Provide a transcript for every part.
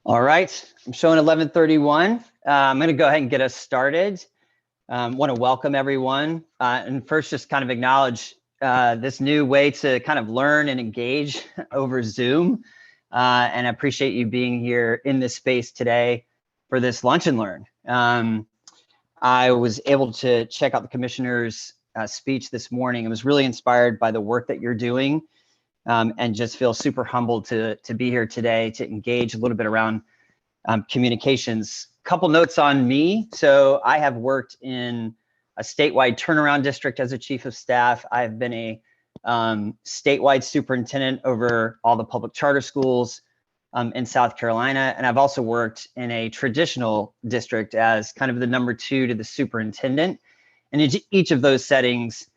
All right, I'm showing 11:31. I'm going to go ahead and get us started. Want to welcome everyone, and first just kind of acknowledge this new way to kind of learn and engage over Zoom. And I appreciate you being here in this space today for this lunch and learn. I was able to check out the commissioner's speech this morning. I was really inspired by the work that you're doing. And just feel super humbled to be here today to engage a little bit around communications. Couple notes on me. So I have worked in a statewide turnaround district as a chief of staff. I've been a statewide superintendent over all the public charter schools in South Carolina. And I've also worked in a traditional district as kind of the number 2 to the superintendent. And in each of those settings,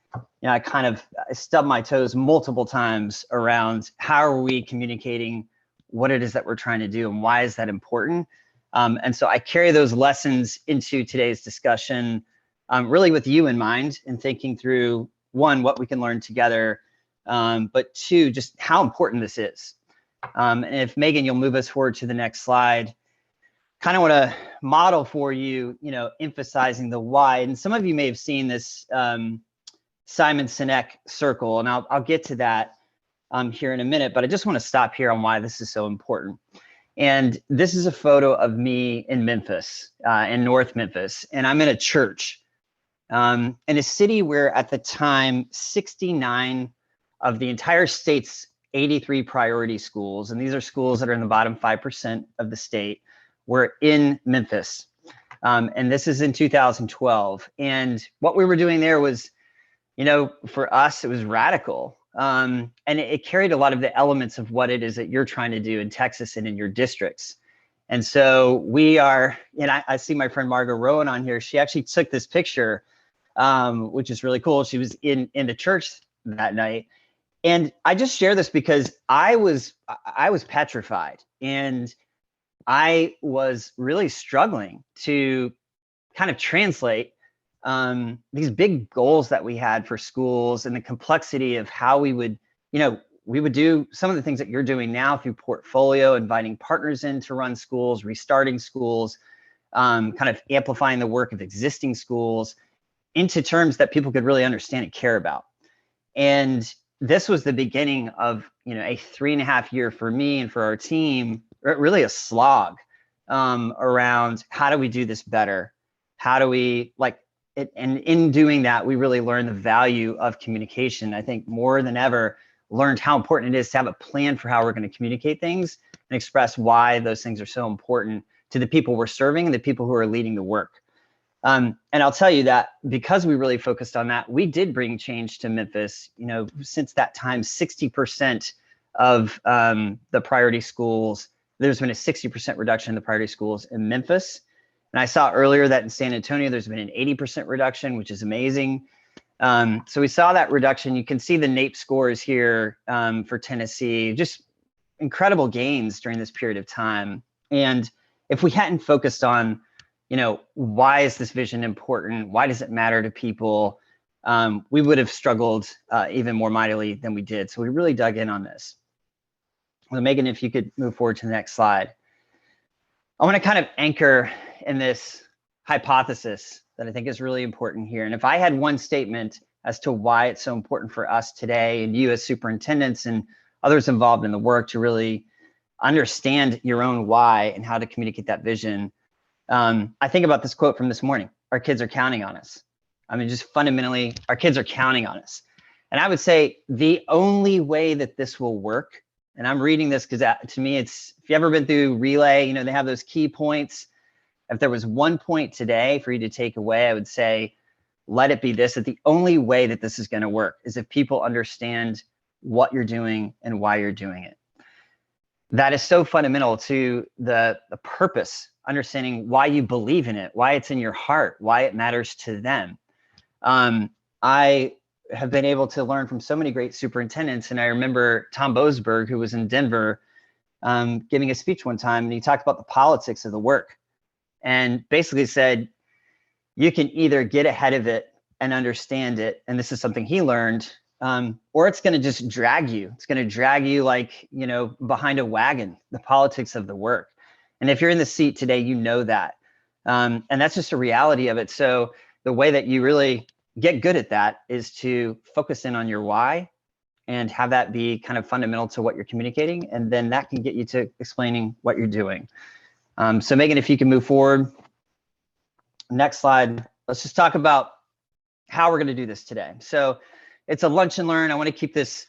I stubbed my toes multiple times around how are we communicating what it is that we're trying to do and why is that important. And so I carry those lessons into today's discussion, really with you in mind and thinking through, 1, what we can learn together, but 2, just how important this is. And if Megan, you'll move us forward to the next slide, kind of want to model for you, emphasizing the why. And some of you may have seen this Simon Sinek circle, and I'll get to that here in a minute, but I just want to stop here on why this is so important. And this is a photo of me in Memphis, in North Memphis, and I'm in a church in a city where at the time 69 of the entire state's 83 priority schools, and these are schools that are in the bottom 5% of the state, were in Memphis. And this is in 2012. And what we were doing there was, for us, it was radical. And it carried a lot of the elements of what it is that you're trying to do in Texas and in your districts. And so we are, and I see my friend Margot Rowan on here. She actually took this picture, which is really cool. She was in the church that night. And I just share this because I was petrified, and I was really struggling to kind of translate these big goals that we had for schools and the complexity of how we would do some of the things that you're doing now through portfolio, inviting partners in to run schools, restarting schools, kind of amplifying the work of existing schools into terms that people could really understand and care about. And this was the beginning of, a 3.5 year for me and for our team, really a slog around how do we do this better? How do we and in doing that, we really learned the value of communication. I think more than ever learned how important it is to have a plan for how we're going to communicate things and express why those things are so important to the people we're serving and the people who are leading the work. And I'll tell you that because we really focused on that, we did bring change to Memphis. Since that time, 60% of the priority schools, there's been a 60% reduction in the priority schools in Memphis. And I saw earlier that in San Antonio, there's been an 80% reduction, which is amazing. So we saw that reduction. You can see the NAEP scores here for Tennessee, just incredible gains during this period of time. And if we hadn't focused on, why is this vision important? Why does it matter to people? We would have struggled even more mightily than we did. So we really dug in on this. Well, Megan, if you could move forward to the next slide. I want to kind of anchor in this hypothesis that I think is really important here. And if I had one statement as to why it's so important for us today and you as superintendents and others involved in the work to really understand your own why and how to communicate that vision, I think about this quote from this morning. Our kids are counting on us. I mean, just fundamentally, our kids are counting on us. And I would say the only way that this will work, and I'm reading this because to me, it's, if you've ever been through Relay, they have those key points. If there was one point today for you to take away, I would say, let it be this, that the only way that this is going to work is if people understand what you're doing and why you're doing it. That is so fundamental to the purpose, understanding why you believe in it, why it's in your heart, why it matters to them. I have been able to learn from so many great superintendents. And I remember Tom Boasberg, who was in Denver, giving a speech one time, and he talked about the politics of the work and basically said, you can either get ahead of it and understand it, and this is something he learned, or it's going to just drag you. It's going to drag you like, behind a wagon, the politics of the work. And if you're in the seat today, you know that. And that's just a reality of it. So the way that you really get good at that is to focus in on your why and have that be kind of fundamental to what you're communicating. And then that can get you to explaining what you're doing. So Megan, if you can move forward. Next slide. Let's just talk about how we're going to do this today. So it's a lunch and learn. I want to keep this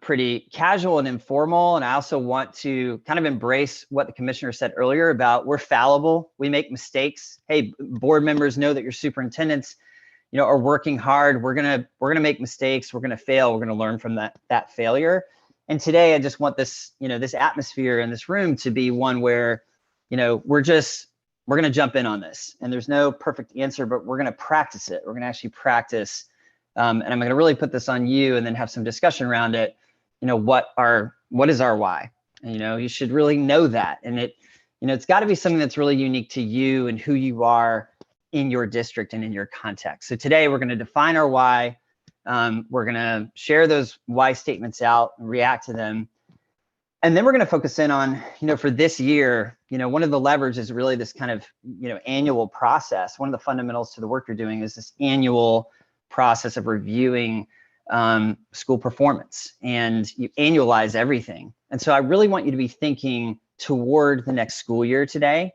pretty casual and informal. And I also want to kind of embrace what the commissioner said earlier about we're fallible. We make mistakes. Hey, board members, know that your superintendents, are working hard. We're gonna make mistakes. We're gonna fail. We're gonna learn from that failure. And today, I just want this, this atmosphere in this room to be one where, we're gonna jump in on this. And there's no perfect answer, but we're gonna practice it. We're gonna actually practice. And I'm gonna really put this on you, and then have some discussion around it. What is our why? And, you should really know that. And it's got to be something that's really unique to you and who you are in your district and in your context. So today we're going to define our why. We're going to share those why statements out and react to them. And then we're going to focus in on, for this year, one of the levers is really this kind of, annual process. One of the fundamentals to the work you're doing is this annual process of reviewing school performance, and you annualize everything. And so I really want you to be thinking toward the next school year today.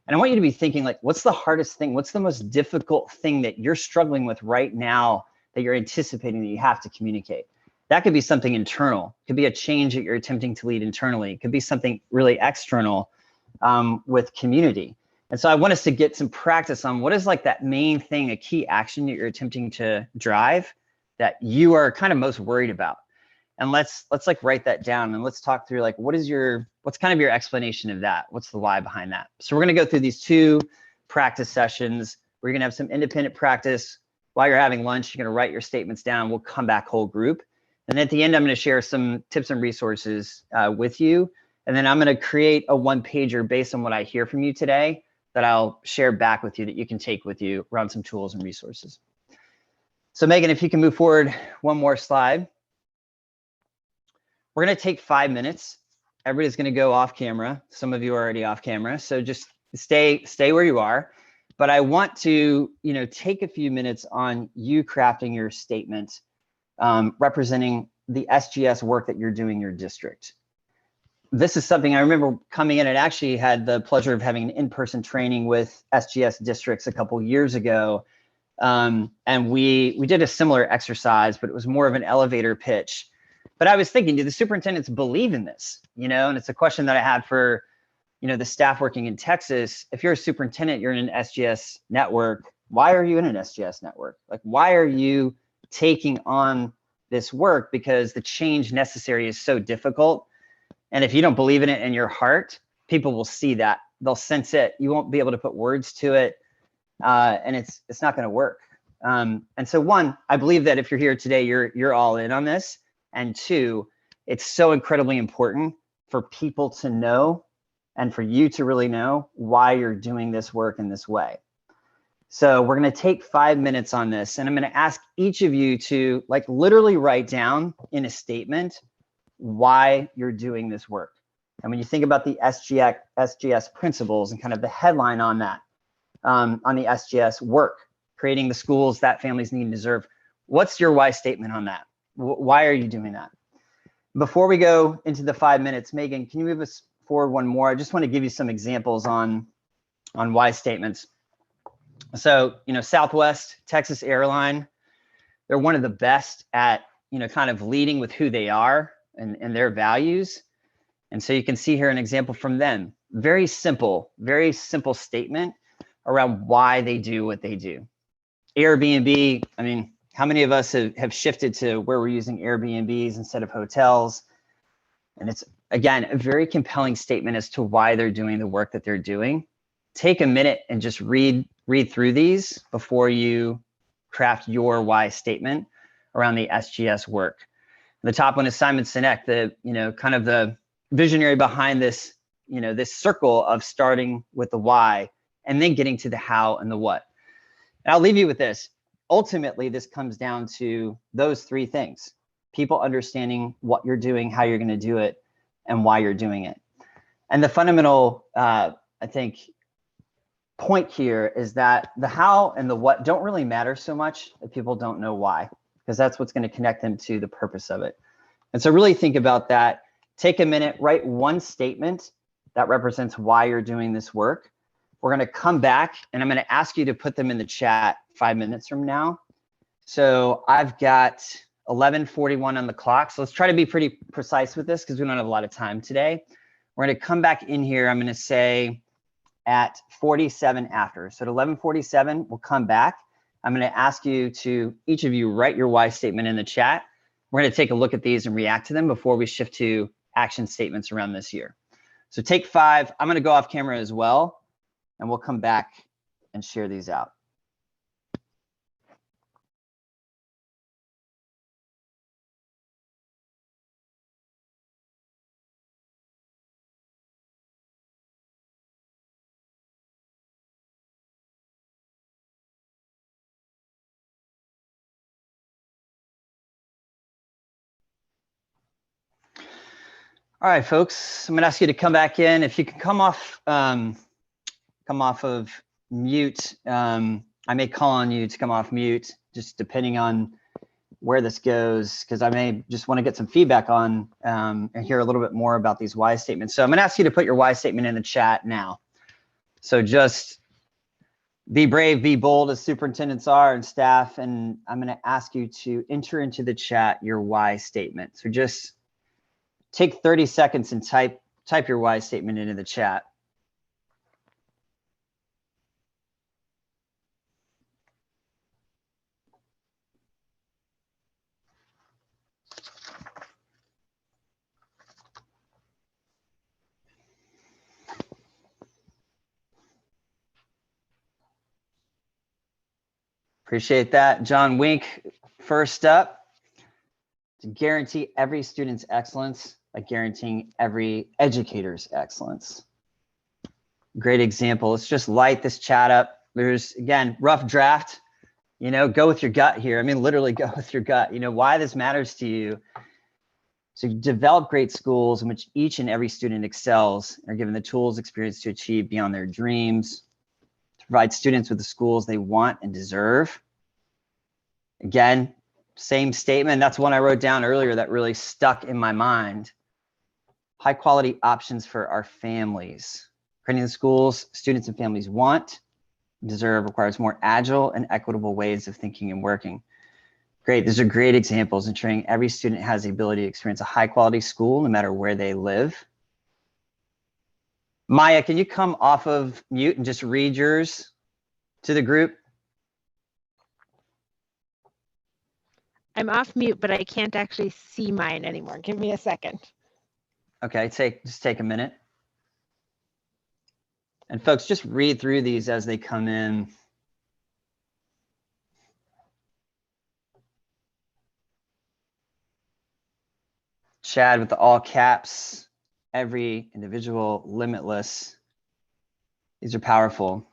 And I want you to be thinking, like, what's the hardest thing? What's the most difficult thing that you're struggling with right now that you're anticipating that you have to communicate? That could be something internal. It could be a change that you're attempting to lead internally. It could be something really external with community. And so I want us to get some practice on what is like that main thing, a key action that you're attempting to drive that you are kind of most worried about. And let's like write that down, and let's talk through like, what's kind of your explanation of that? What's the why behind that? So we're gonna go through these 2 practice sessions. We're gonna have some independent practice. While you're having lunch, you're gonna write your statements down. We'll come back whole group. And at the end, I'm gonna share some tips and resources with you. And then I'm gonna create a 1-pager based on what I hear from you today that I'll share back with you that you can take with you around some tools and resources. So Megan, if you can move forward one more slide. We're gonna take 5 minutes. Everybody's gonna go off camera. Some of you are already off camera, so just stay where you are. But I want to, take a few minutes on you crafting your statement, representing the SGS work that you're doing in your district. This is something I remember coming in and actually had the pleasure of having an in-person training with SGS districts a couple years ago. And we did a similar exercise, but it was more of an elevator pitch. But I was thinking, do the superintendents believe in this? And it's a question that I had for, the staff working in Texas. If you're a superintendent, you're in an SGS network. Why are you in an SGS network? Like, why are you taking on this work? Because the change necessary is so difficult. And if you don't believe in it in your heart, people will see that. They'll sense it. You won't be able to put words to it. And it's not going to work. And so 1, I believe that if you're here today, you're all in on this. And 2, it's so incredibly important for people to know and for you to really know why you're doing this work in this way. So we're going to take 5 minutes on this, and I'm going to ask each of you to like literally write down in a statement why you're doing this work. And when you think about the SGS principles and kind of the headline on that, on the SGS work, creating the schools that families need and deserve, what's your why statement on that? Why are you doing that? Before we go into the 5 minutes, Megan, can you move us forward one more? I just want to give you some examples on why statements. So, Southwest Texas Airline, they're one of the best at, kind of leading with who they are and their values. And so you can see here an example from them. Very simple statement around why they do what they do. Airbnb, I mean, how many of us have shifted to where we're using Airbnbs instead of hotels? And it's, again, a very compelling statement as to why they're doing the work that they're doing. Take a minute and just read through these before you craft your why statement around the SGS work. The top one is Simon Sinek, kind of the visionary behind this, this circle of starting with the why and then getting to the how and the what. And I'll leave you with this. Ultimately, this comes down to those 3 things: people understanding what you're doing, how you're going to do it, and why you're doing it. And the fundamental, I think, point here is that the how and the what don't really matter so much if people don't know why, because that's what's going to connect them to the purpose of it. And so really think about that. Take a minute, write one statement that represents why you're doing this work. We're going to come back and I'm going to ask you to put them in the chat 5 minutes from now. So I've got 11:41 on the clock. So let's try to be pretty precise with this because we don't have a lot of time today. We're going to come back in here. I'm going to say at 47 after. So at 11:47, we'll come back. I'm going to ask you to, each of you, write your why statement in the chat. We're going to take a look at these and react to them before we shift to action statements around this year. So take 5. I'm going to go off camera as well, and we'll come back and share these out. All right, folks, I'm going to ask you to come back in. If you can come off of mute, I may call on you to come off mute, just depending on where this goes, because I may just want to get some feedback on and hear a little bit more about these why statements. So I'm going to ask you to put your why statement in the chat now. So just be brave, be bold, as superintendents are and staff, and I'm going to ask you to enter into the chat your why statement. So just take 30 seconds and type your why statement into the chat. Appreciate that. John Wink, first up, to guarantee every student's excellence by guaranteeing every educator's excellence. Great example. Let's just light this chat up. There's, again, rough draft. You know, go with your gut here. I mean, literally go with your gut. You know, why this matters to you. So develop great schools in which each and every student excels and are given the tools, experience to achieve beyond their dreams. To provide students with the schools they want and deserve. Again, same statement. That's one I wrote down earlier that really stuck in my mind. High quality options for our families. Creating the schools students and families want and deserve requires more agile and equitable ways of thinking and working. Great, these are great examples, ensuring every student has the ability to experience a high quality school no matter where they live. Maya, can you come off of mute and just read yours to the group? I'm off mute, but I can't actually see mine anymore. Give me a second. Okay, just take a minute. And folks, just read through these as they come in. Chad with the all caps, every individual, limitless. These are powerful.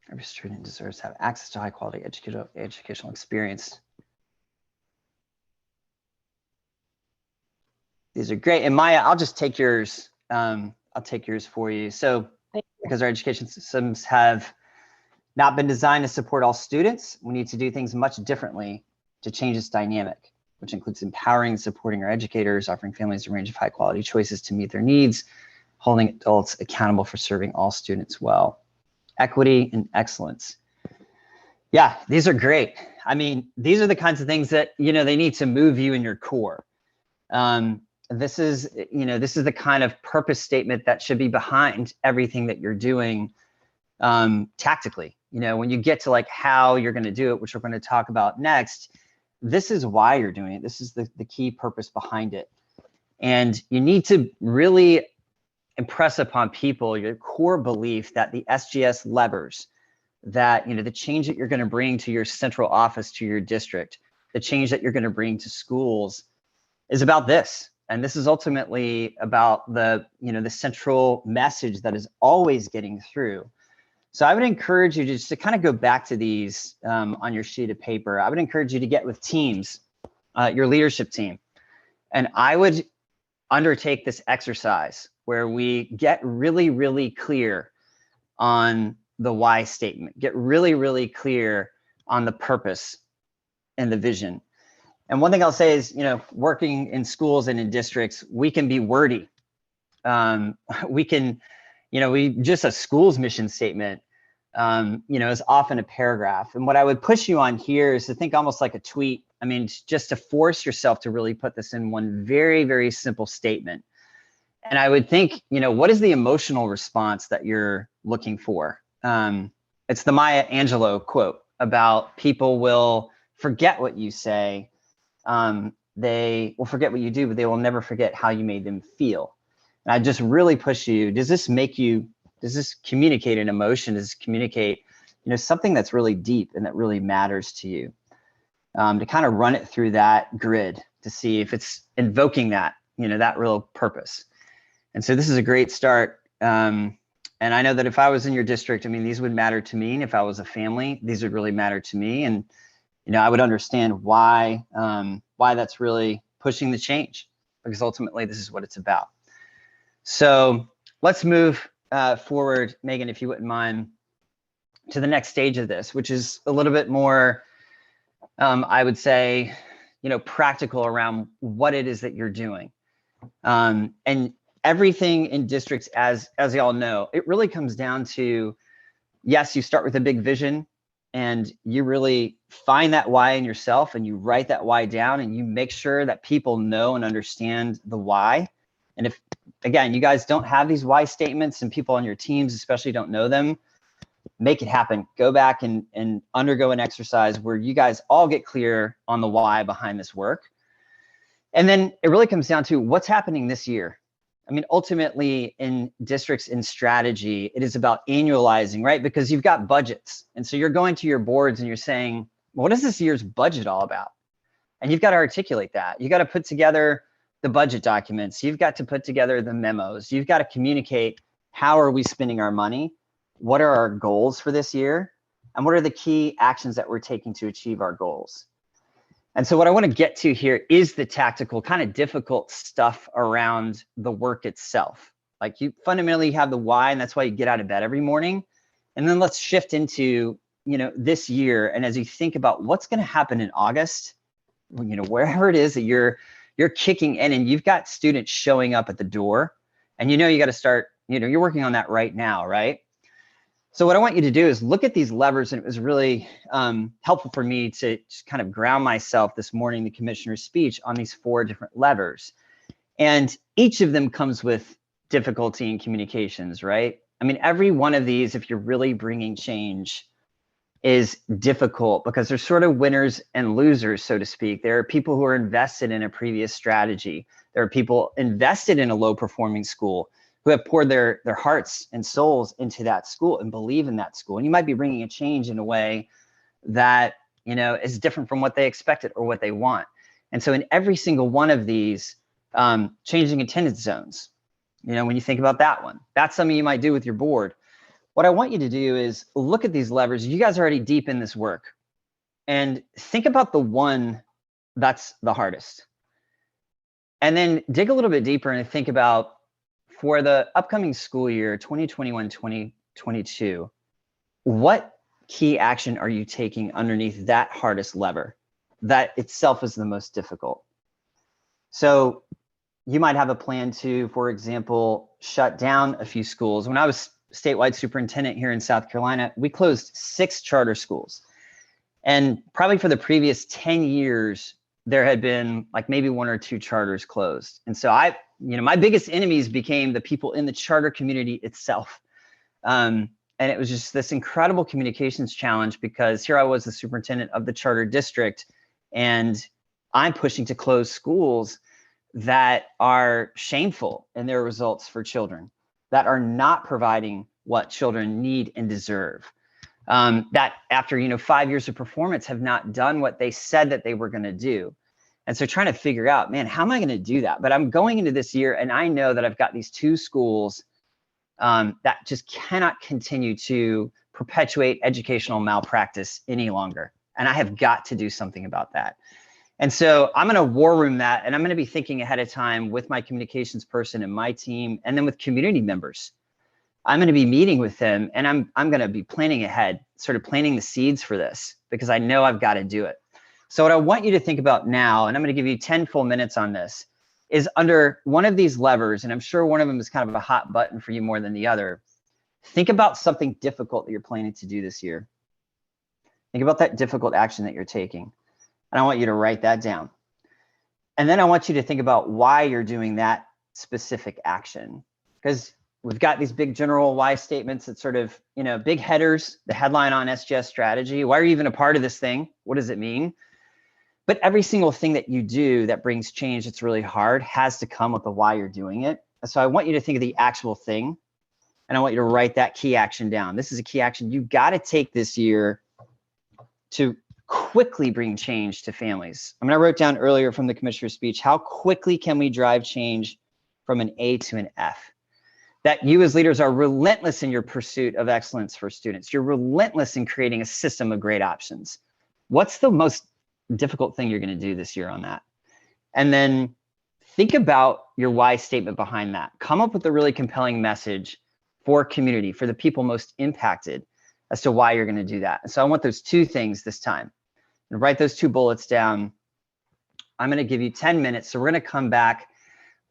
Every student deserves to have access to high quality educational experience. These are great. And Maya, I'll just take yours. I'll take yours for you. So because our education systems have not been designed to support all students, we need to do things much differently to change this dynamic, which includes empowering and supporting our educators, offering families a range of high quality choices to meet their needs, holding adults accountable for serving all students well. Equity and excellence. Yeah, these are great. I mean, these are the kinds of things that, you know, they need to move you in your core. This is the kind of purpose statement that should be behind everything that you're doing tactically. You know, when you get to like how you're going to do it, which we're going to talk about next, this is why you're doing it. This is the key purpose behind it. And you need to really impress upon people your core belief that the SGS levers, that, you know, the change that you're going to bring to your central office, to your district, the change that you're going to bring to schools is about this. And this is ultimately about the central message that is always getting through. So I would encourage you just to kind of go back to these on your sheet of paper. I would encourage you to get with teams, your leadership team. And I would undertake this exercise where we get really, really clear on the why statement, get really, really clear on the purpose and the vision. And one thing I'll say is, working in schools and in districts, we can be wordy. We can, just a school's mission statement, is often a paragraph. And what I would push you on here is to think almost like a tweet. I mean, just to force yourself to really put this in one very, very simple statement. And I would think, what is the emotional response that you're looking for? It's the Maya Angelou quote about people will forget what you say. They will forget what you do, but they will never forget how you made them feel. And I just really push you, does this communicate an emotion? Does this communicate, something that's really deep and that really matters to you? To kind of run it through that grid to see if it's invoking that, that real purpose. And so this is a great start. And I know that if I was in your district, these would matter to me. And if I was a family, these would really matter to me. And, I would understand why that's really pushing the change, because ultimately this is what it's about. So let's move forward, Megan, if you wouldn't mind, to the next stage of this, which is a little bit more, I would say, practical around what it is that you're doing. And everything in districts, as y'all know, it really comes down to, yes, you start with a big vision and you really find that why in yourself and you write that why down and you make sure that people know and understand the why. And if, again, you guys don't have these why statements and people on your teams especially don't know them, make it happen. Go back and undergo an exercise where you guys all get clear on the why behind this work. And then it really comes down to what's happening this year. Ultimately in districts in strategy, it is about annualizing, right? Because you've got budgets. And so you're going to your boards and you're saying, well, what is this year's budget all about? And you've got to articulate that. You got to put together the budget documents. You've got to put together the memos. You've got to communicate, how are we spending our money? What are our goals for this year? And what are the key actions that we're taking to achieve our goals? And so what I want to get to here is the tactical, kind of difficult stuff around the work itself. Like, you fundamentally have the why, and that's why you get out of bed every morning. And then let's shift into, this year. And as you think about what's going to happen in August, wherever it is that you're kicking in and you've got students showing up at the door, and you got to start, you're working on that right now, right? So what I want you to do is look at these levers, and it was really helpful for me to just kind of ground myself this morning, the commissioner's speech, on these 4 different levers. And each of them comes with difficulty in communications, right? Every one of these, if you're really bringing change, is difficult because there's sort of winners and losers, so to speak. There are people who are invested in a previous strategy. There are people invested in a low-performing school who have poured their hearts and souls into that school and believe in that school. And you might be bringing a change in a way that, is different from what they expected or what they want. And so in every single one of these, changing attendance zones, when you think about that one, that's something you might do with your board. What I want you to do is look at these levers. You guys are already deep in this work, and think about the one that's the hardest. And then dig a little bit deeper and think about, for the upcoming school year, 2021-2022, what key action are you taking underneath that hardest lever that itself is the most difficult? So you might have a plan to, for example, shut down a few schools. When I was statewide superintendent here in South Carolina, we closed 6 charter schools. And probably for the previous 10 years, there had been like maybe 1 or 2 charters closed. And so my biggest enemies became the people in the charter community itself. And it was just this incredible communications challenge, because here I was, the superintendent of the charter district, and I'm pushing to close schools that are shameful in their results for children, that are not providing what children need and deserve. That after 5 years of performance have not done what they said that they were going to do. And so trying to figure out, man, how am I going to do that? But I'm going into this year and I know that I've got these two schools that just cannot continue to perpetuate educational malpractice any longer. And I have got to do something about that. And so I'm going to war room that, and I'm going to be thinking ahead of time with my communications person and my team, and then with community members. I'm going to be meeting with them, and I'm going to be planning ahead, sort of planting the seeds for this, because I know I've got to do it. So what I want you to think about now, and I'm going to give you 10 full minutes on this, is under one of these levers, and I'm sure one of them is kind of a hot button for you more than the other. Think about something difficult that you're planning to do this year. Think about that difficult action that you're taking. And I want you to write that down. And then I want you to think about why you're doing that specific action. Because we've got these big general why statements that sort of, big headers, the headline on SGS strategy. Why are you even a part of this thing? What does it mean? But every single thing that you do that brings change that's really hard has to come with the why you're doing it. So I want you to think of the actual thing, and I want you to write that key action down. This is a key action you've got to take this year to quickly bring change to families. I mean, I wrote down earlier from the commissioner's speech, how quickly can we drive change from an A to an F? That you as leaders are relentless in your pursuit of excellence for students. You're relentless in creating a system of great options. What's the most difficult thing you're going to do this year on that? And then think about your why statement behind that. Come up with a really compelling message for community, for the people most impacted, as to why you're going to do that. So I want those two things this time. And write those two bullets down. I'm going to give you 10 minutes. So we're going to come back,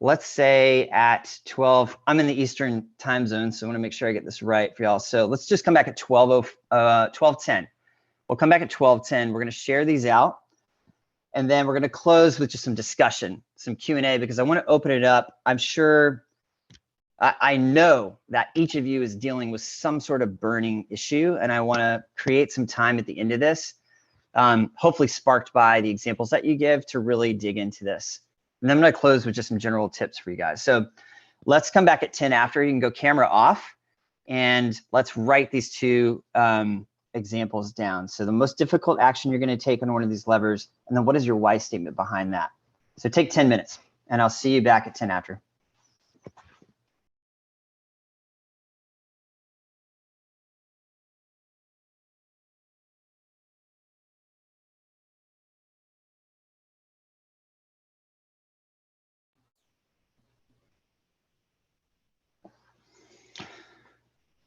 let's say at 12. I'm in the Eastern time zone, so I want to make sure I get this right for y'all. So let's just come back at 12:10. We'll come back at 12:10. We're going to share these out. And then we're going to close with just some discussion, some Q&A, because I want to open it up. I'm sure, I know that each of you is dealing with some sort of burning issue, and I want to create some time at the end of this, hopefully sparked by the examples that you give, to really dig into this. And then I'm going to close with just some general tips for you guys. So let's come back at 10 after. You can go camera off, and let's write these two examples down. So the most difficult action you're going to take on one of these levers, and then what is your why statement behind that? So take 10 minutes, and I'll see you back at 10 after.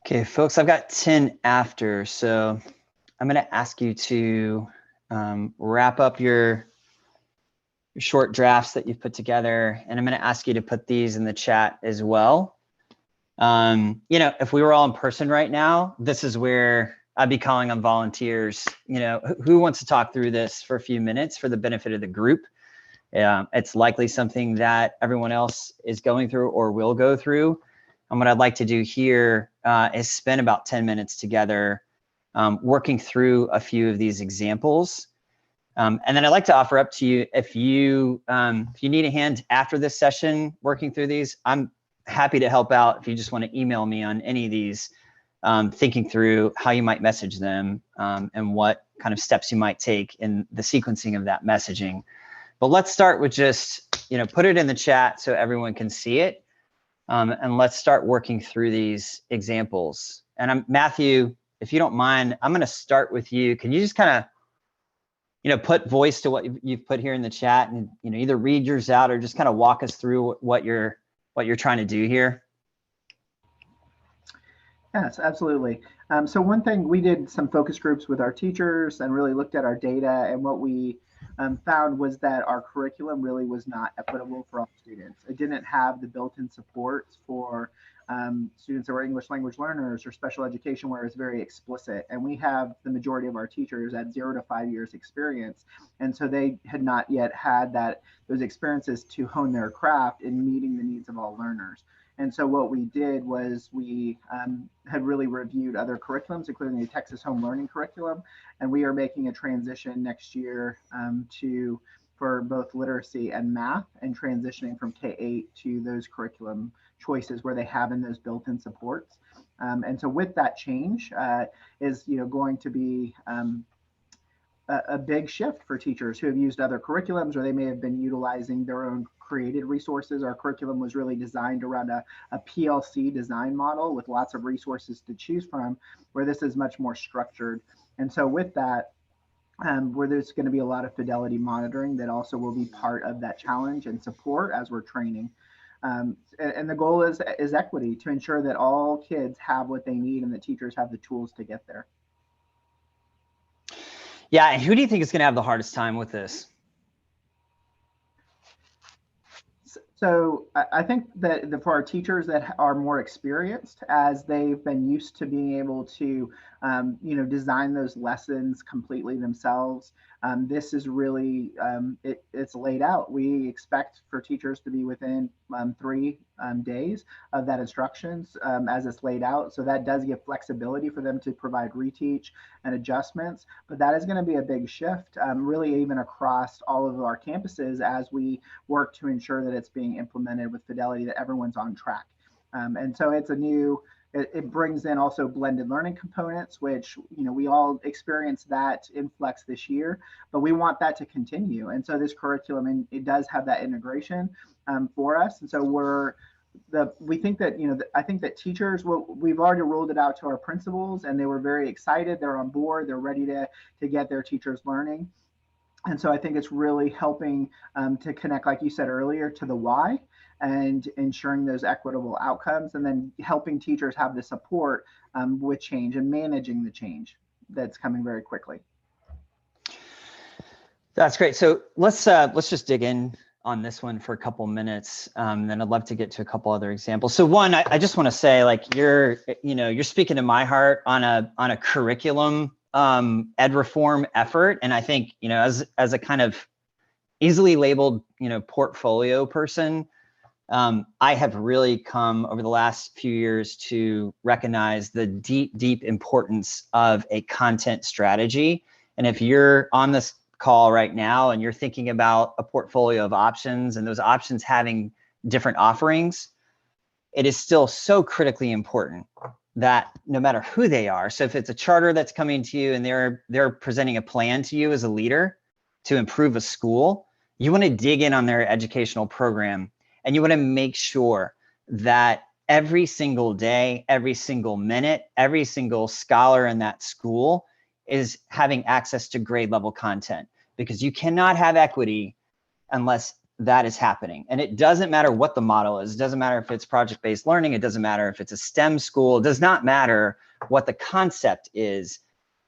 Okay, folks, I've got 10 after, so I'm going to ask you to wrap up your short drafts that you've put together, and I'm going to ask you to put these in the chat as well. If we were all in person right now, this is where I'd be calling on volunteers. Who wants to talk through this for a few minutes for the benefit of the group? It's likely something that everyone else is going through or will go through. And what I'd like to do here is spend about 10 minutes together working through a few of these examples. And then I'd like to offer up to you, if you need a hand after this session working through these, I'm happy to help out if you just want to email me on any of these, thinking through how you might message them and what kind of steps you might take in the sequencing of that messaging. But let's start with just, put it in the chat so everyone can see it. And let's start working through these examples. And Matthew, if you don't mind, I'm going to start with you. Can you just kind of, put voice to what you've put here in the chat, and either read yours out or just kind of walk us through what you're trying to do here? Yes, absolutely. So one thing, we did some focus groups with our teachers and really looked at our data, and what we found was that our curriculum really was not equitable for all students. It didn't have the built-in supports for students that were English language learners or special education, where it's very explicit. And we have the majority of our teachers at 0 to 5 years experience. And so they had not yet had those experiences to hone their craft in meeting the needs of all learners. And so what we did was we had really reviewed other curriculums, including the Texas Home Learning curriculum, and we are making a transition next year for both literacy and math, and transitioning from K-8 to those curriculum choices where they have in those built-in supports. And so with that change is going to be a big shift for teachers who have used other curriculums, or they may have been utilizing their own created resources. Our curriculum was really designed around a PLC design model with lots of resources to choose from, where this is much more structured. And so with that, where there's going to be a lot of fidelity monitoring that also will be part of that challenge and support as we're training. And the goal is equity, to ensure that all kids have what they need and that teachers have the tools to get there. Yeah, and who do you think is going to have the hardest time with this? So I think that for our teachers that are more experienced, as they've been used to being able to, design those lessons completely themselves, this is really, it's laid out. We expect for teachers to be within 3 days of that instructions as it's laid out. So that does give flexibility for them to provide reteach and adjustments, but that is going to be a big shift, really even across all of our campuses as we work to ensure that it's being implemented with fidelity, that everyone's on track. And so it's a new, it brings in also blended learning components, which, we all experienced that influx this year, but we want that to continue. And so this curriculum, and it does have that integration for us. And so we think that, I think that teachers, we've already rolled it out to our principals, and they were very excited. They're on board. They're ready to get their teachers learning. And so I think it's really helping to connect, like you said earlier, to the why, and ensuring those equitable outcomes, and then helping teachers have the support with change and managing the change that's coming very quickly. That's great. So let's just dig in on this one for a couple minutes. Then I'd love to get to a couple other examples. So one, I just want to say, like, you're speaking to my heart on a curriculum ed reform effort. And I think, as a kind of easily labeled, portfolio person, I have really come over the last few years to recognize the deep importance of a content strategy. And if you're on this call right now and you're thinking about a portfolio of options and those options having different offerings, it is still so critically important that no matter who they are, so if it's a charter that's coming to you and they're presenting a plan to you as a leader to improve a school, you want to dig in on their educational program, and you want to make sure that every single day, every single minute, every single scholar in that school is having access to grade level content, because you cannot have equity unless that is happening. And it doesn't matter what the model is. It doesn't matter if it's project-based learning. It doesn't matter if it's a STEM school. It does not matter what the concept is.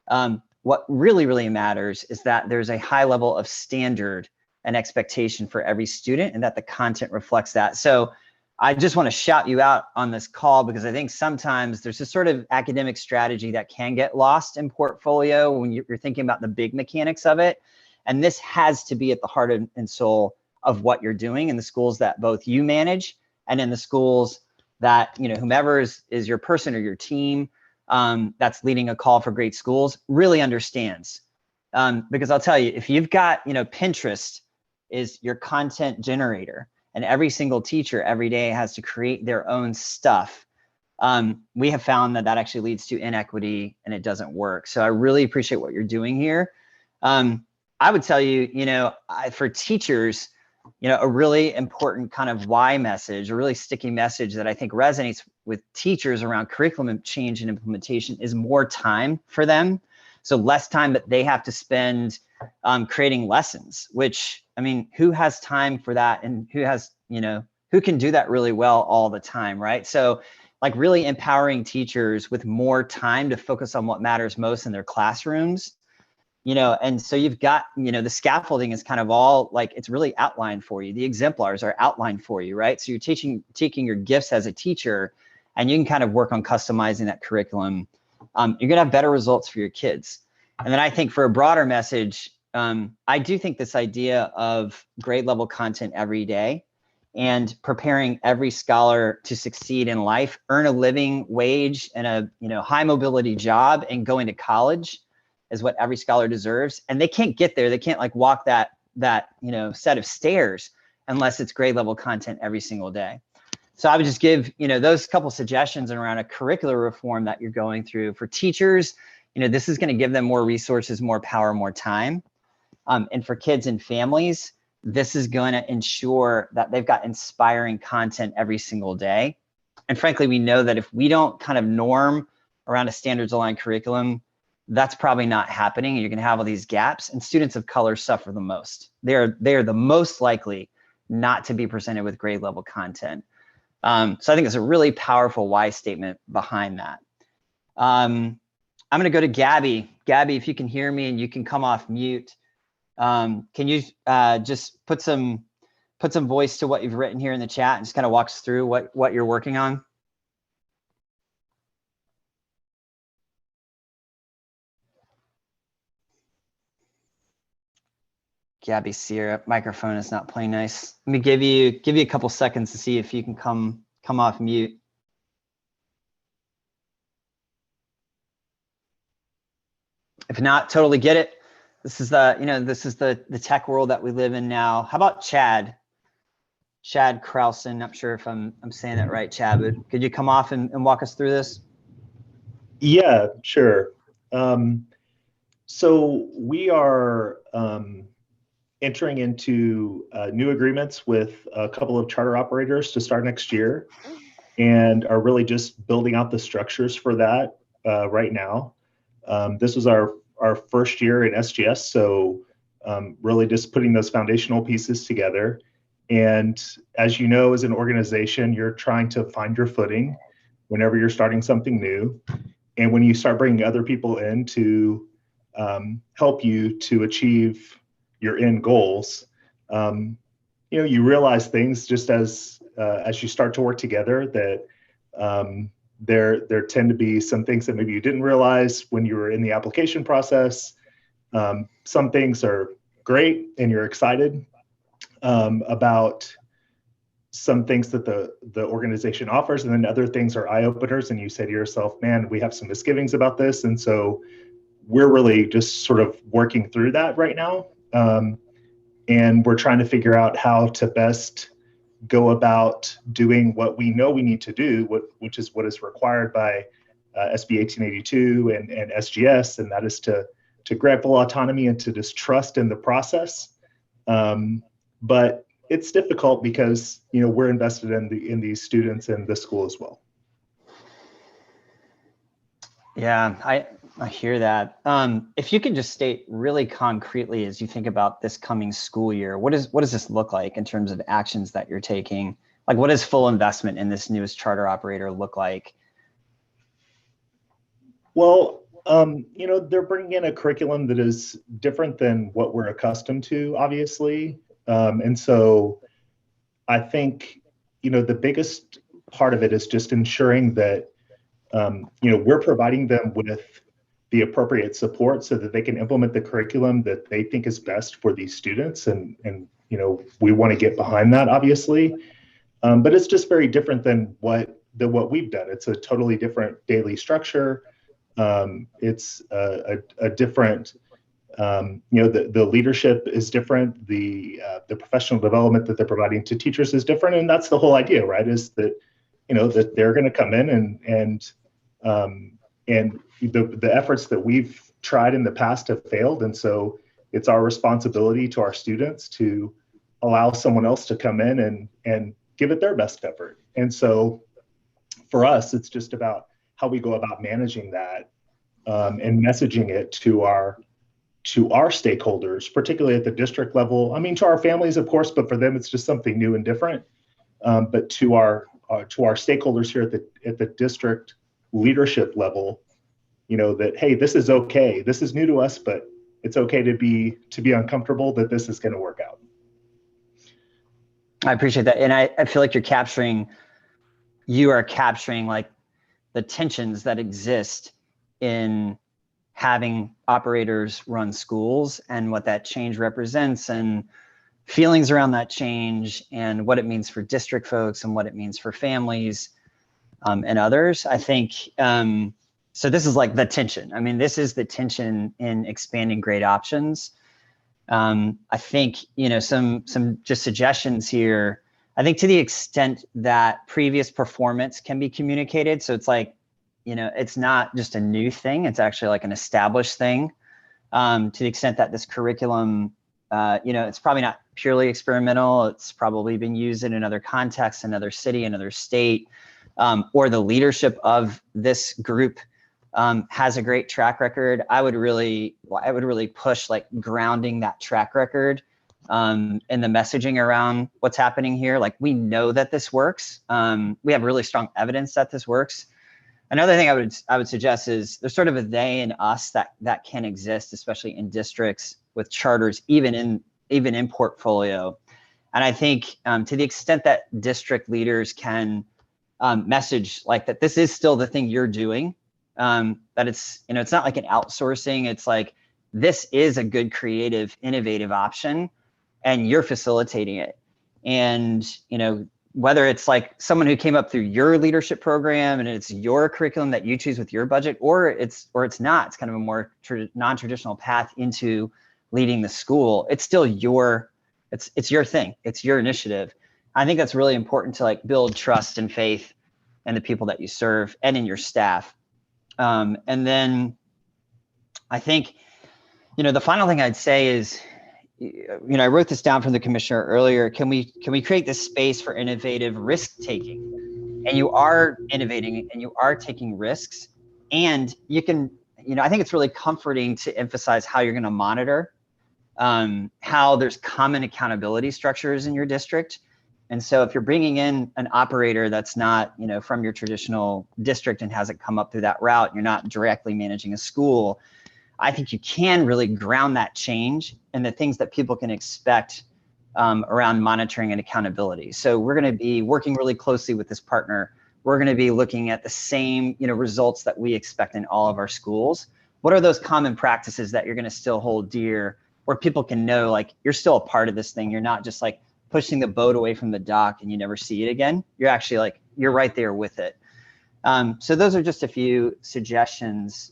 What really matters is that there's a high level of standard and expectation for every student, and that the content reflects that. So I just want to shout you out on this call, because I think sometimes there's this sort of academic strategy that can get lost in portfolio when you're thinking about the big mechanics of it. And this has to be at the heart and soul of what you're doing in the schools that both you manage, and in the schools that, whomever is your person or your team that's leading a call for great schools really understands. Because I'll tell you, if you've got, Pinterest is your content generator, and every single teacher every day has to create their own stuff, we have found that actually leads to inequity, and it doesn't work. So I really appreciate what you're doing here. I would tell you, for teachers, a really important kind of why message, a really sticky message that I think resonates with teachers around curriculum change and implementation is more time for them. So less time that they have to spend creating lessons, which, I mean, who has time for that? And who can do that really well all the time, right? So like really empowering teachers with more time to focus on what matters most in their classrooms. And so you've got, the scaffolding is kind of all like, it's really outlined for you. The exemplars are outlined for you, right? So you're taking your gifts as a teacher, and you can kind of work on customizing that curriculum. You're gonna have better results for your kids. And then I think for a broader message, I do think this idea of grade level content every day and preparing every scholar to succeed in life, earn a living wage and a high mobility job, and going to college is what every scholar deserves. And they can't get there. They can't like walk that set of stairs unless it's grade level content every single day. So I would just give, those couple suggestions around a curricular reform that you're going through. For teachers, this is going to give them more resources, more power, more time. And for kids and families, this is going to ensure that they've got inspiring content every single day. And frankly, we know that if we don't kind of norm around a standards aligned curriculum, that's probably not happening. You're going to have all these gaps, and students of color suffer the most. They are the most likely not to be presented with grade level content. So I think it's a really powerful why statement behind that. I'm going to go to Gabby. Gabby, if you can hear me and you can come off mute, can you just put some voice to what you've written here in the chat and just kind of walk us through what you're working on? Gabby, see your microphone is not playing nice. Let me give you a couple seconds to see if you can come off mute. If not, totally get it. This is the tech world that we live in now. How about Chad? Chad Krausen. Not sure if I'm saying that right, Chad, but could you come off and walk us through this? Yeah, sure. So we are entering into new agreements with a couple of charter operators to start next year, and are really just building out the structures for that right now. This was our first year in SGS, so really just putting those foundational pieces together. And as you know, as an organization, you're trying to find your footing whenever you're starting something new. And when you start bringing other people in to help you to achieve your end goals, you realize things just as you start to work together that there tend to be some things that maybe you didn't realize when you were in the application process. Some things are great and you're excited about some things that the organization offers, and then other things are eye-openers, and you say to yourself, man, we have some misgivings about this. And so we're really just sort of working through that right now. And we're trying to figure out how to best go about doing what we know we need to do, which is what is required by SB 1882 and SGS, and that is to grant full autonomy and to just trust in the process. But it's difficult because we're invested in these students and the school as well. Yeah, I hear that. If you could just state really concretely, as you think about this coming school year, what does this look like in terms of actions that you're taking? Like, what does full investment in this newest charter operator look like? Well, they're bringing in a curriculum that is different than what we're accustomed to, obviously. And so I think, the biggest part of it is just ensuring that, we're providing them with the appropriate support so that they can implement the curriculum that they think is best for these students. And we want to get behind that, obviously. But it's just very different than what we've done. It's a totally different daily structure. It's a different, the leadership is different. The professional development that they're providing to teachers is different. And that's the whole idea, right? Is that, that they're going to come in and the efforts that we've tried in the past have failed. And so it's our responsibility to our students to allow someone else to come in and give it their best effort. And so for us, it's just about how we go about managing that and messaging it to our stakeholders, particularly at the district level. I mean, to our families, of course, but for them, it's just something new and different. But to our stakeholders here at the district leadership level, that, hey, this is okay. This is new to us, but it's okay to be uncomfortable, that this is going to work out. I appreciate that. And I feel like you are capturing like the tensions that exist in having operators run schools and what that change represents and feelings around that change and what it means for district folks and what it means for families and others. I think, so this is like the tension. I mean, this is the tension in expanding grade options. I think, some just suggestions here. I think to the extent that previous performance can be communicated, so it's like, you know, it's not just a new thing, it's actually like an established thing. To the extent that this curriculum, you know, it's probably not purely experimental, it's probably been used in another context, another city, another state, or the leadership of this group has a great track record. I would really push like grounding that track record and the messaging around what's happening here. Like, we know that this works. We have really strong evidence that this works. Another thing I would suggest is there's sort of a they and us that can exist, especially in districts with charters, even in portfolio. And I think to the extent that district leaders can message like that, this is still the thing you're doing, that it's, you know, it's not like an outsourcing. It's like, this is a good, creative, innovative option, and you're facilitating it. And, you know, whether it's like someone who came up through your leadership program and it's your curriculum that you choose with your budget, or it's not, it's kind of a more non-traditional path into leading the school. It's still it's your thing. It's your initiative. I think that's really important to like build trust and faith in the people that you serve and in your staff. And then I think, you know, the final thing I'd say is, you know, I wrote this down from the commissioner earlier. Can we create this space for innovative risk taking? And you are innovating and you are taking risks, and you can, you know, I think it's really comforting to emphasize how you're going to monitor, how there's common accountability structures in your district. And so if you're bringing in an operator that's not, you know, from your traditional district and hasn't come up through that route, you're not directly managing a school, I think you can really ground that change and the things that people can expect around monitoring and accountability. So we're going to be working really closely with this partner. We're going to be looking at the same, you know, results that we expect in all of our schools. What are those common practices that you're going to still hold dear, where people can know like you're still a part of this thing? You're not just like pushing the boat away from the dock and you never see it again. You're actually like, you're right there with it. So those are just a few suggestions.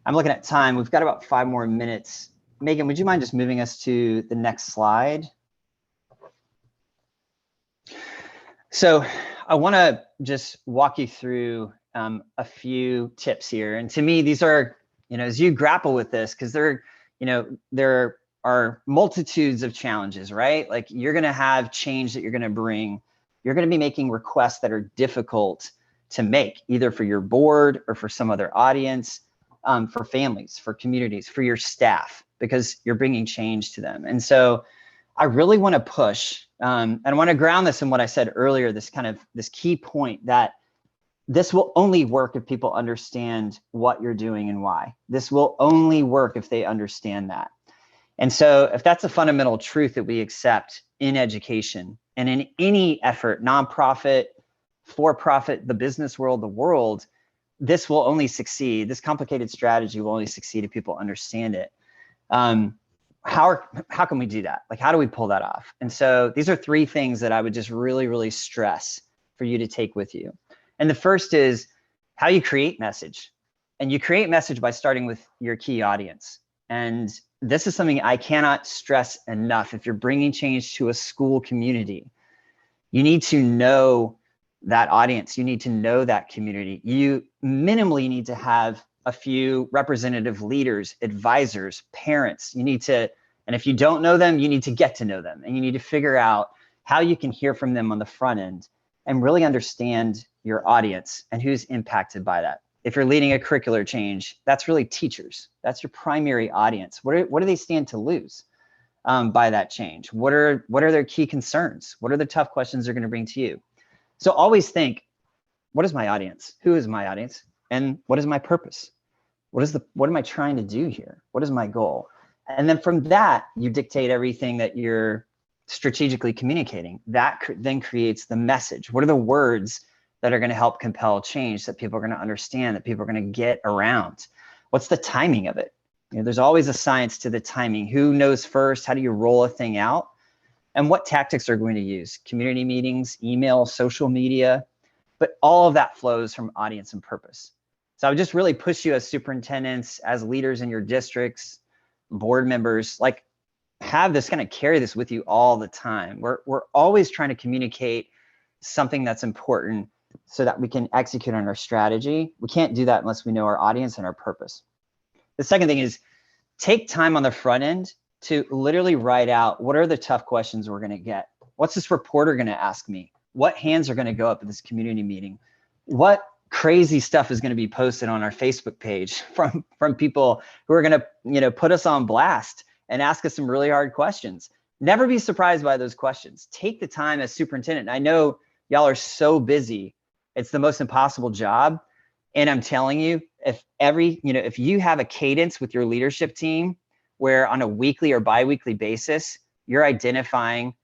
I'm looking at time. We've got about 5 more minutes. Megan, would you mind just moving us to the next slide? So I want to just walk you through a few tips here. And to me, these are, you know, as you grapple with this, because there are multitudes of challenges, right? Like, you're going to have change that you're going to bring. You're going to be making requests that are difficult to make, either for your board or for some other audience. For families, for communities, for your staff, because you're bringing change to them. And so I really want to push, and I want to ground this in what I said earlier, this key point that this will only work if people understand what you're doing and why. This will only work if they understand that. And so if that's a fundamental truth that we accept in education and in any effort, nonprofit, for-profit, the business world, the world, this will only succeed. This complicated strategy will only succeed if people understand it. How can we do that? Like, how do we pull that off? And so these are 3 things that I would just really, really stress for you to take with you. And the first is how you create message. And you create message by starting with your key audience. And this is something I cannot stress enough. If you're bringing change to a school community, you need to know that audience. You need to know that community. You minimally need to have a few representative leaders, advisors, parents. You need to, and if you don't know them, you need to get to know them, and you need to figure out how you can hear from them on the front end and really understand your audience and who's impacted by that. If you're leading a curricular change, that's really teachers. That's your primary audience. What do they stand to lose by that change? What are their key concerns? What are the tough questions they're going to bring to you? So always think, what is my audience? Who is my audience? And what is my purpose? What am I trying to do here? What is my goal? And then from that, you dictate everything that you're strategically communicating. That then creates the message. What are the words that are going to help compel change that people are going to understand, that people are going to get around? What's the timing of it? You know, there's always a science to the timing. Who knows first? How do you roll a thing out? And what tactics are going to use? Community meetings, email, social media, but all of that flows from audience and purpose. So I would just really push you as superintendents, as leaders in your districts, board members, like, have this, kind of carry this with you all the time. We're always trying to communicate something that's important so that we can execute on our strategy. We can't do that unless we know our audience and our purpose. The second thing is take time on the front end to literally write out, what are the tough questions we're gonna get? What's this reporter gonna ask me? What hands are gonna go up at this community meeting? What crazy stuff is gonna be posted on our Facebook page from people who are gonna, you know, put us on blast and ask us some really hard questions? Never be surprised by those questions. Take the time as superintendent. I know y'all are so busy. It's the most impossible job. And I'm telling you, if you have a cadence with your leadership team where on a weekly or bi-weekly basis, you're identifying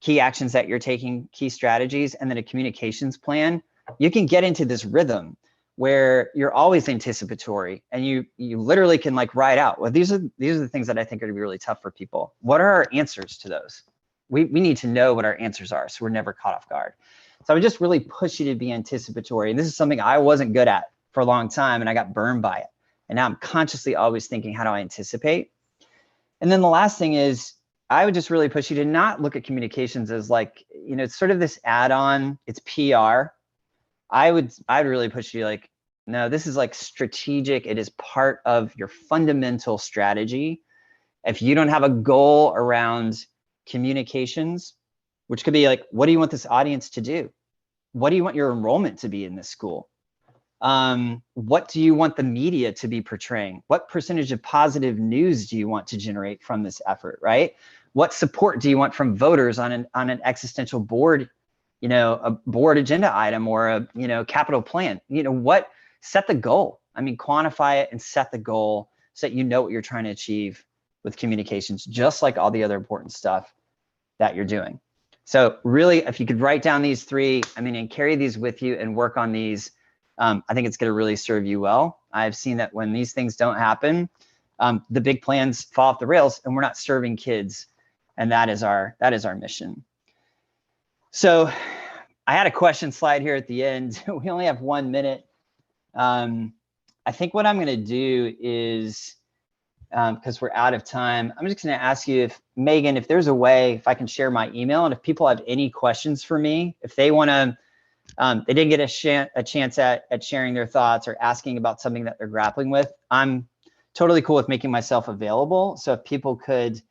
key actions that you're taking, key strategies, and then a communications plan, you can get into this rhythm where you're always anticipatory and you literally can like write out, well, these are the things that I think are gonna be really tough for people. What are our answers to those? We need to know what our answers are so we're never caught off guard. So I would just really push you to be anticipatory. And this is something I wasn't good at for a long time and I got burned by it. And now I'm consciously always thinking, how do I anticipate? And then the last thing is, I would just really push you to not look at communications as like, you know, it's sort of this add-on, it's PR. I would really push you like, no, this is like strategic. It is part of your fundamental strategy. If you don't have a goal around communications, which could be like, what do you want this audience to do? What do you want your enrollment to be in this school? What do you want the media to be portraying? What percentage of positive news do you want to generate from this effort, right? What support do you want from voters on an existential board, you know, a board agenda item or a, you know, capital plan? You know, set the goal. I mean, quantify it and set the goal so that you know what you're trying to achieve with communications, just like all the other important stuff that you're doing. So really, if you could write down these three, I mean, and carry these with you and work on these, I think it's going to really serve you well. I've seen that when these things don't happen, the big plans fall off the rails and we're not serving kids. And that is our mission. So I had a question slide here at the end. We only have 1 minute. I think what I'm going to do is, because we're out of time, I'm just going to ask you if, Megan, if there's a way, if I can share my email, and if people have any questions for me, if they want to, they didn't get a chance at sharing their thoughts or asking about something that they're grappling with, I'm totally cool with making myself available. So if people could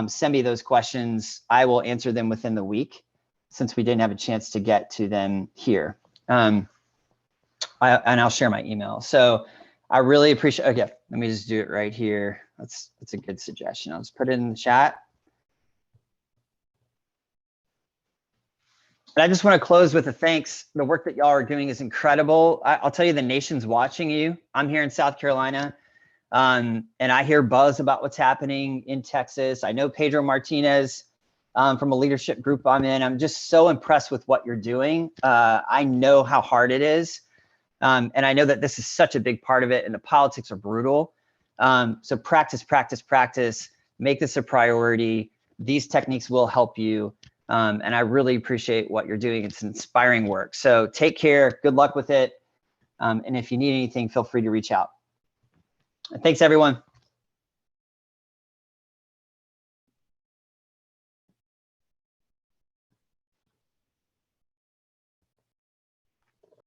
send me those questions, I will answer them within the week since we didn't have a chance to get to them here. And I'll share my email. So I really appreciate, okay, let me just do it right here. That's a good suggestion. I'll just put it in the chat. And I just want to close with a thanks. The work that y'all are doing is incredible. I'll tell you, the nation's watching you. I'm here in South Carolina, and I hear buzz about what's happening in Texas. I know Pedro Martinez from a leadership group I'm in. I'm just so impressed with what you're doing. I know how hard it is. And I know that this is such a big part of it, and the politics are brutal. So practice, practice, practice. Make this a priority. These techniques will help you. And I really appreciate what you're doing. It's inspiring work. So take care. Good luck with it. And if you need anything, feel free to reach out. Thanks, everyone.